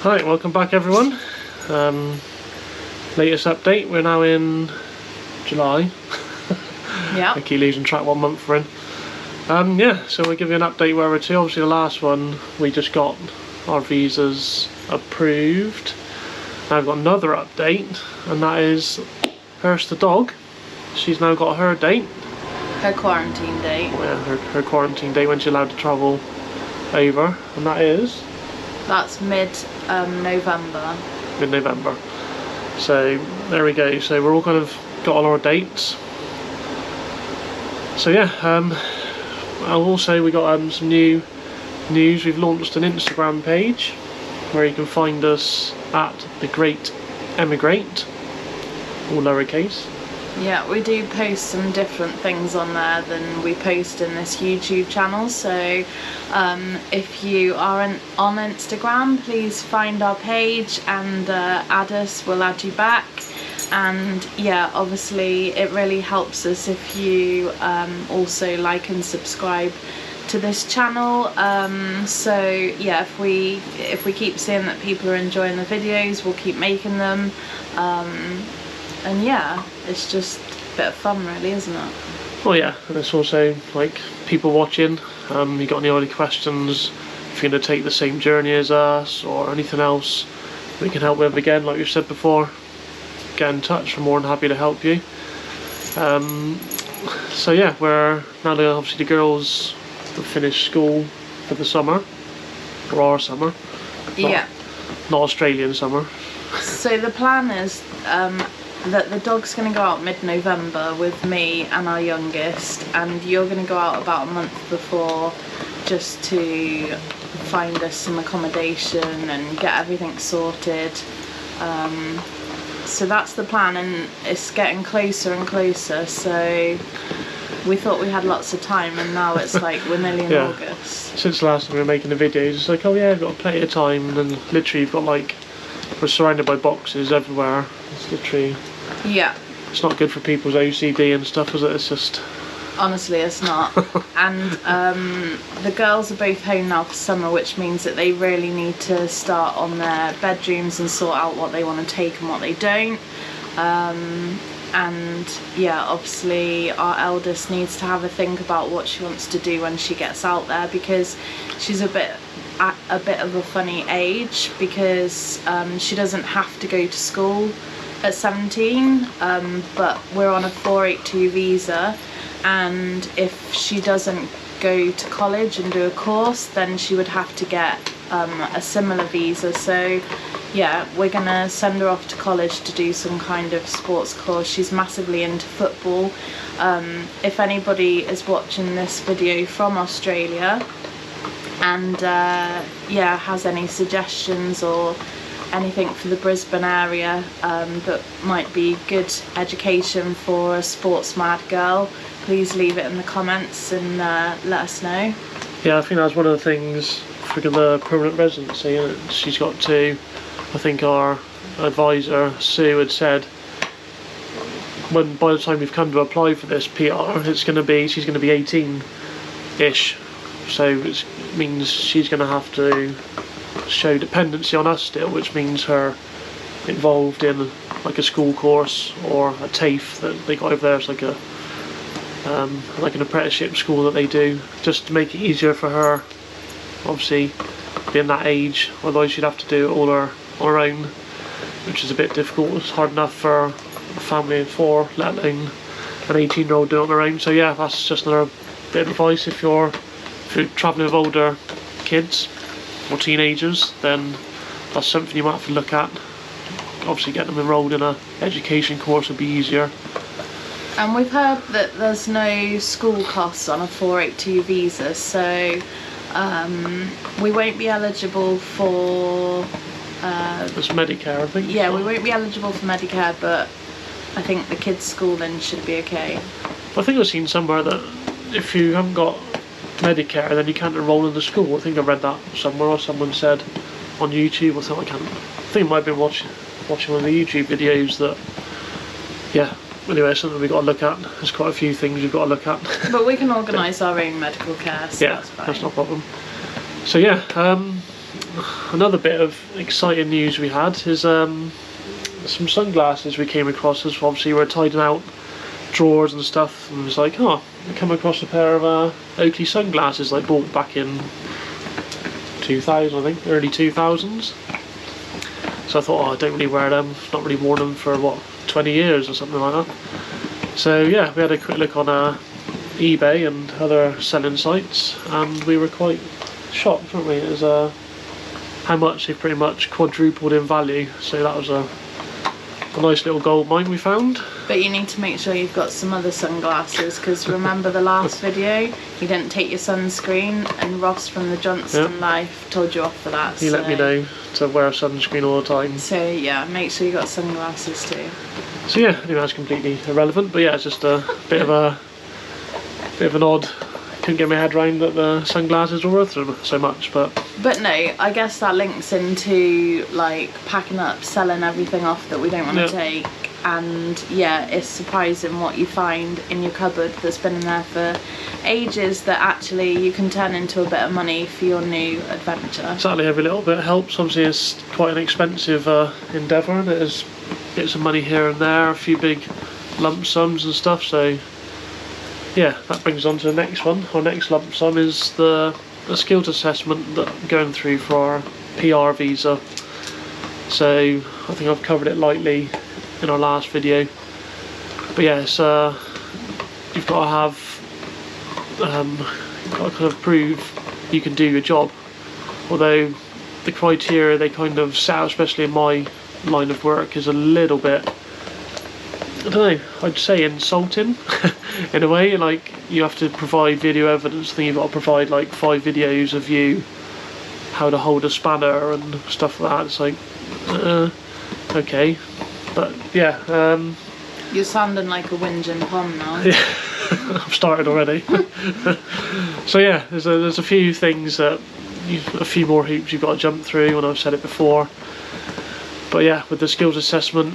Hi, welcome back everyone. Latest update, we're now in July. Yeah. I keep losing track what month we're in. So we'll give you an update where we're to. Obviously the last one, we just got our visas approved. Now I've got another update, and that is Hersh the dog. She's now got her date. Her quarantine date. Oh, yeah, her quarantine date when she's allowed to travel over, and that is? That's mid-November. Mid-November. So there we go. So we're all kind of got all our dates. So yeah, I'll also we got some new news. We've launched an Instagram page where you can find us at the Great Emigrate, all lowercase. Yeah, we do post some different things on there than we post in this YouTube channel, so if you are on Instagram, please find our page and add us, we'll add you back. And yeah, obviously it really helps us if you also like and subscribe to this channel. So yeah, if we keep seeing that people are enjoying the videos, we'll keep making them. And yeah, it's just a bit of fun really, isn't it? Well yeah, and it's also like people watching, you got any other questions, if you're going to take the same journey as us or anything else we can help with, again, like we've said before, get in touch, we're more than happy to help you. So yeah, we're now obviously the girls have finished school for the summer, or our summer, Yeah. not Australian summer. So the plan is that the dog's going to go out mid-November with me and our youngest, and you're going to go out about a month before just to find us some accommodation and get everything sorted. So that's the plan, and it's getting closer and closer, so we thought we had lots of time, and now it's like we're nearly in August. Since the last time we were making the videos, it's like, oh yeah, I've got plenty of time, and then literally you've got like, we're surrounded by boxes everywhere. It's literally, yeah, it's not good for people's OCD and stuff, is it? It's just, honestly it's not. And the girls are both home now for summer, which means that they really need to start on their bedrooms and sort out what they want to take and what they don't. And yeah, obviously our eldest needs to have a think about what she wants to do when she gets out there, because she's at a bit of a funny age, because she doesn't have to go to school at 17, but we're on a 482 visa, and if she doesn't go to college and do a course, then she would have to get a similar visa. So yeah, we're gonna send her off to college to do some kind of sports course. She's massively into football. If anybody is watching this video from Australia and yeah, has any suggestions or anything for the Brisbane area that might be good education for a sports mad girl, please leave it in the comments and let us know. yeah, I think that's one of the things for the permanent residency, and she's got to, I think our advisor Sue had said, when by the time we've come to apply for this PR, she's going to be 18-ish, so it means she's going to have to show dependency on us still, which means her involved in like a school course or a TAFE that they got over there. It's like a like an apprenticeship school that they do, just to make it easier for her, obviously being that age, otherwise she'd have to do it all on her own, which is a bit difficult. It's hard enough for a family of 4, let alone an 18-year-old doing it on their own. So yeah, that's just another bit of advice. If you're travelling with older kids or teenagers, then that's something you might have to look at. Obviously getting them enrolled in an education course would be easier. And we've heard that there's no school costs on a 482 visa, so we won't be eligible for It's Medicare, I think. yeah, we won't be eligible for Medicare, but I think the kids' schooling should be okay. I think I've seen somewhere that if you haven't got Medicare, then you can't enrol in the school. I think I read that somewhere, or someone said on YouTube. I think I might have been watching one of the YouTube videos that, yeah. Anyway, something we've got to look at. There's quite a few things you've got to look at. But we can organise our own medical care, so yeah, that's fine. That's not a problem. So yeah, another bit of exciting news we had is some sunglasses we came across. As obviously we're tidying out drawers and stuff, and it was like, oh, I come across a pair of Oakley sunglasses I bought back in 2000, I think, early 2000s. So I thought, oh, I don't really wear them, not really worn them for what, 20 years or something like that. So yeah, we had a quick look on eBay and other selling sites, and we were quite shocked, weren't we? It was how much they've pretty much quadrupled in value. So that was a nice little gold mine we found. But you need to make sure you've got some other sunglasses, because remember the last video, you didn't take your sunscreen, and Ross from the Johnston Life told you off for that. He let me know to wear sunscreen all the time. So yeah, make sure you got sunglasses too. So yeah, I think that's completely irrelevant, but yeah, it's just a bit of an odd. Couldn't get my head around that the sunglasses were worth so much, but no, I guess that links into like packing up, selling everything off that we don't want to take. And yeah, it's surprising what you find in your cupboard that's been in there for ages that actually you can turn into a bit of money for your new adventure. Exactly, every little bit helps. Obviously it's quite an expensive endeavour, and it is bits of money here and there, a few big lump sums and stuff. So yeah, that brings on to the next one. Our next lump sum is the skills assessment that I'm going through for our PR visa. So I think I've covered it lightly in our last video, but yeah, it's you've got to have you've got to kind of prove you can do your job. Although the criteria they kind of set out, especially in my line of work, is a little bit, I don't know, I'd say insulting in a way. Like, you have to provide video evidence. I think you've got to provide like 5 videos of you how to hold a spanner and stuff like that. It's like, okay, but yeah. You're sounding like a whinging Tom now. Yeah, I've started already. So yeah, there's a few things that a few more hoops you've got to jump through, and I've said it before. But yeah, with the skills assessment,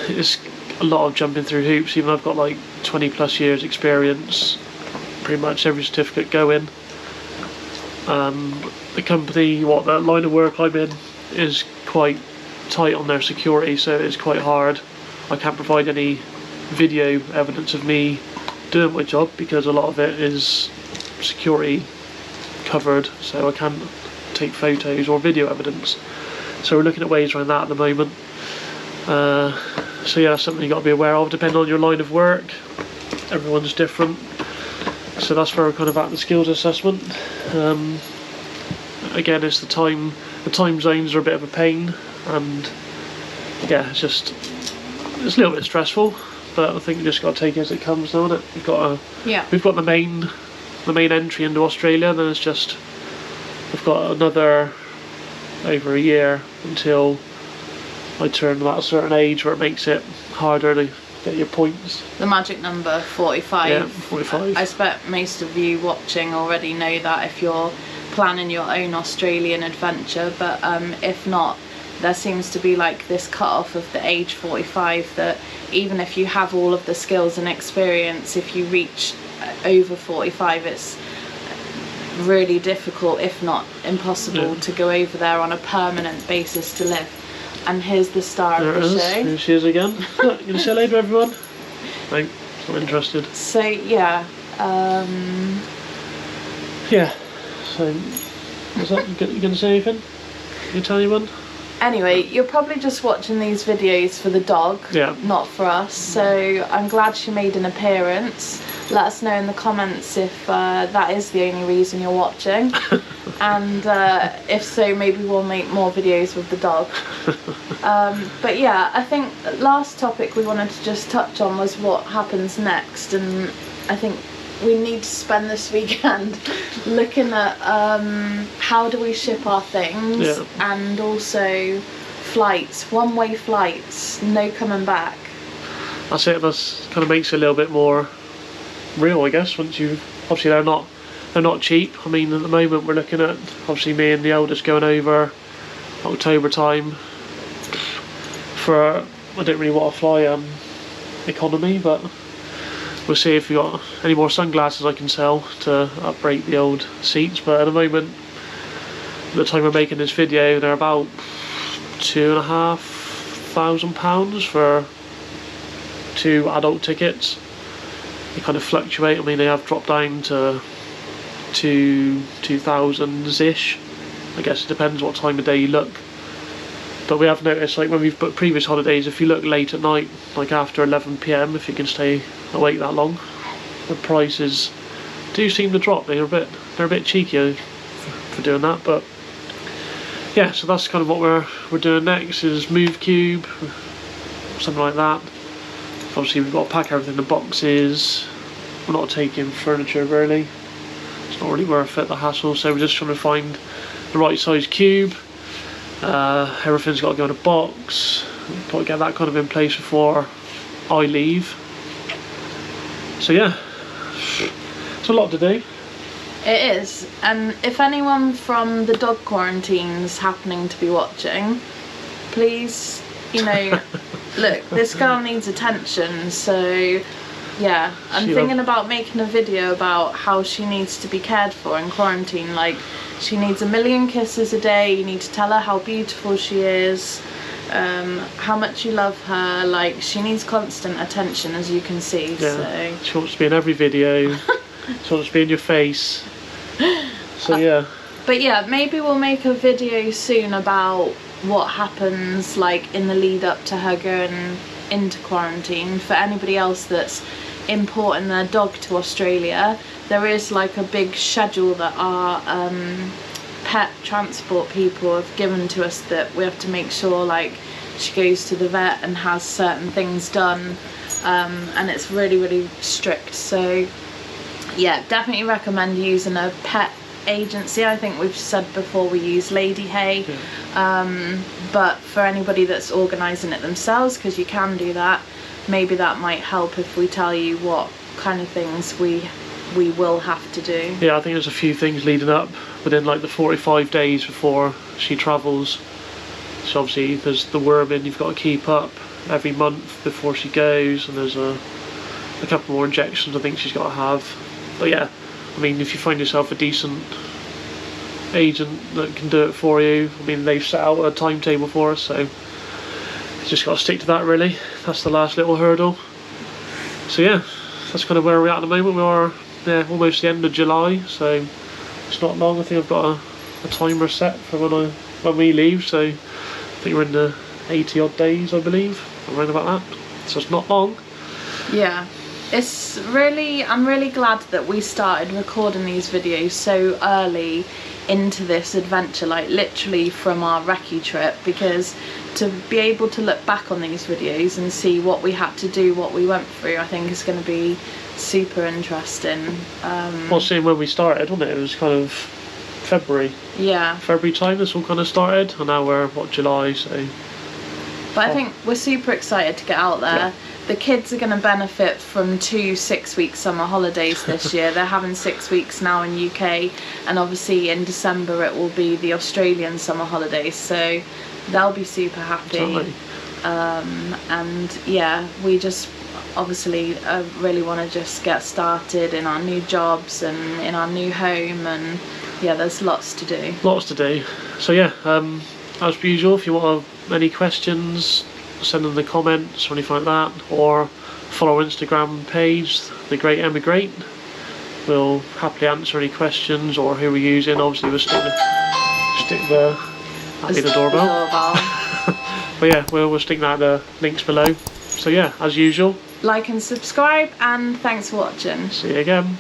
it's a lot of jumping through hoops. Even I've got like 20 plus years experience, pretty much every certificate going. The company, that line of work I'm in, is quite tight on their security, so it's quite hard. I can't provide any video evidence of me doing my job because a lot of it is security covered, so I can't take photos or video evidence. So we're looking at ways around that at the moment. So yeah, that's something you've got to be aware of, depending on your line of work. Everyone's different. So that's where we're kind of at the skills assessment. Again, it's the time zones are a bit of a pain, and yeah, it's a little bit stressful, but I think you just got to take it as it comes now, isn't it? We've got the main entry into Australia, and then it's just we've got another over a year until I turn that certain age where it makes it harder to get your points. The magic number 45. Yeah, 45. I expect most of you watching already know that if you're planning your own Australian adventure, but if not, there seems to be like this cut-off of the age 45 that even if you have all of the skills and experience, if you reach over 45, it's really difficult, if not impossible, to go over there on a permanent basis to live. And here's the star of the show. Here she is again. Look, you gonna say hello to everyone? No, not interested. So yeah. Yeah. So, is that you gonna say anything? You tell anyone? Anyway, you're probably just watching these videos for the dog, not for us. So I'm glad she made an appearance. Let us know in the comments if that is the only reason you're watching. And if so, maybe we'll make more videos with the dog. But yeah, I think last topic we wanted to just touch on was what happens next. And I think we need to spend this weekend looking at how do we ship our things, and also flights, one-way flights, no coming back. That's it. That kind of makes it a little bit more real, I guess. Once you obviously they're not cheap. I mean, at the moment we're looking at obviously me and the eldest going over October time for I don't really want to fly economy, but we'll see if we got any more sunglasses I can sell to upgrade the old seats. But at the moment, the time we're making this video, they're about £2,500 for 2 adult tickets. They kind of fluctuate. I mean, they have dropped down to 2000s-ish. I guess it depends what time of day you look. But we have noticed, like when we've booked previous holidays, if you look late at night, like after 11 PM, if you can stay awake that long, the prices do seem to drop. They're a bit cheeky for doing that. But yeah, so that's kind of what we're doing next, is move cube, something like that. Obviously we've got to pack everything in boxes. We're not taking furniture really. It's not really worth it, the hassle. So we're just trying to find the right size cube. Everything's got to go in a box. We've got to get that kind of in place before I leave. So yeah, it's a lot to do. It is, and if anyone from the dog quarantine's happening to be watching, please, you know, look, this girl needs attention, so yeah, I'm thinking about making a video about how she needs to be cared for in quarantine. Like, she needs 1,000,000 kisses a day, you need to tell her how beautiful she is, how much you love her. Like, she needs constant attention, as you can see. Yeah. So She wants to be in every video. She wants to be in your face. So yeah. But yeah, maybe we'll make a video soon about what happens like in the lead up to her going into quarantine. For anybody else that's importing their dog to Australia, there is like a big schedule that our pet transport people have given to us, that we have to make sure like she goes to the vet and has certain things done, and it's really strict. So yeah, definitely recommend using a pet agency. I think we've said before we use Lady Hay, but for anybody that's organising it themselves, because you can do that, maybe that might help if we tell you what kind of things we will have to do. Yeah, I think there's a few things leading up within like the 45 days before she travels. So obviously there's the worming you've got to keep up every month before she goes, and there's a couple more injections I think she's got to have. But yeah, I mean, if you find yourself a decent agent that can do it for you, I mean, they've set out a timetable for us, so you just got to stick to that really. That's the last little hurdle. So yeah, that's kind of where we're at the moment. We are almost the end of July, so it's not long. I think I've got a timer set for when we leave, so I think we're in the 80 odd days, I believe, around about that. So it's not long. Yeah. I'm really glad that we started recording these videos so early into this adventure, like literally from our recce trip, because to be able to look back on these videos and see what we had to do, what we went through, I think is going to be super interesting. Well, seeing when we started, wasn't it? It was kind of February time this all kind of started, and now we're July, so. But I think we're super excited to get out there. Yeah. The kids are going to benefit from 2 6-week summer holidays this year. They're having 6 weeks now in UK, and obviously in December it will be the Australian summer holidays, so they'll be super happy. Exactly. And yeah, we just obviously really want to just get started in our new jobs and in our new home, and yeah, there's lots to do. So yeah, as per usual, if you want any questions, send them in the comments or anything like that, or follow our Instagram page, The Great Emigrate. We'll happily answer any questions or who we're using. Obviously we'll stick the doorbell. But yeah, we'll stick that in the links below. So yeah, as usual, like and subscribe, and thanks for watching. see you again.